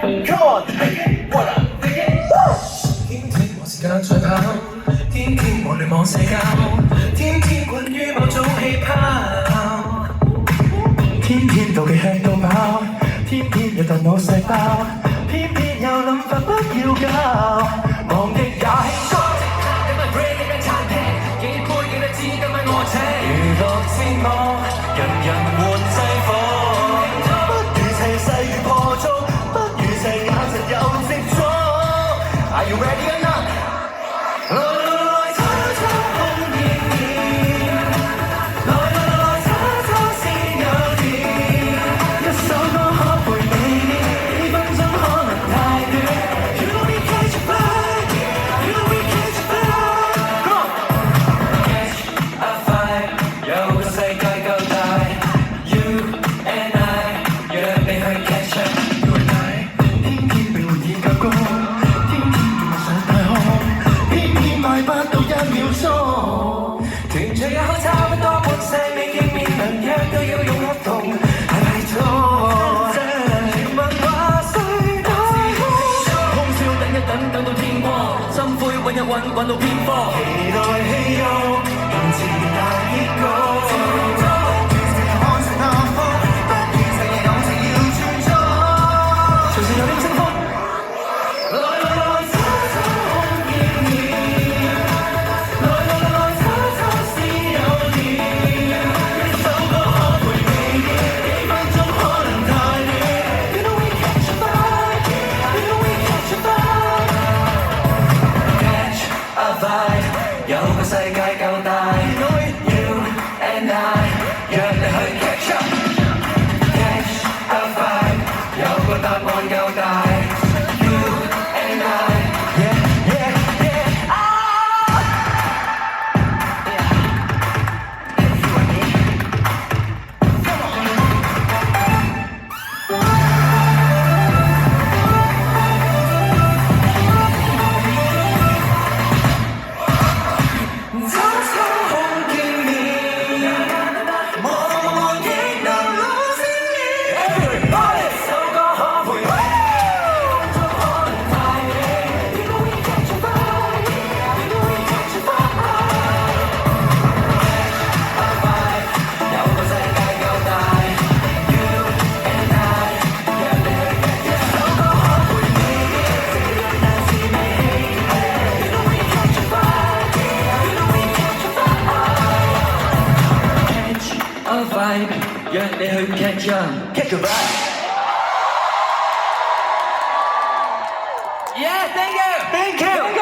Come on, what up? 天天和時間賽跑，天天和聯網社交，天天困於某種氣泡，天天妒忌吃到飽，天天有大腦細胞，偏偏有諗法不要搞，忘記也興高。今晚 break 一間餐廳，幾杯幾多支今晚我請，娛樂節目人人換制服，不如齊勢如破竹，不如齊眼神有直觸。Are you ready or not？ 來來來，抽抽空熱熱，來來來，抽抽先有甜，一首歌可陪你練，幾分鐘可能太短。You know we catch a vibe， You know we catch a vibe。Come on，catch a vibe，有個世界夠大 ，You and I， 約你去 catch up。You and I， 天天被活意夠高。快不到1秒鐘，團聚也好差不多半世，未見面能約都要用合同，係咪錯？全問話誰都通宵等一等，等到天光，心灰揾一揾，揾到偏方，期待氣肉，用自大結局。有個世界夠大 ，You and I， 約你去 catch up，catch a vibe， 有個答案夠大 ，You and I，yeah yeah yeah， You and me，come on，約你去 catch up，catch a vibe。Yeah，thank you，thank you。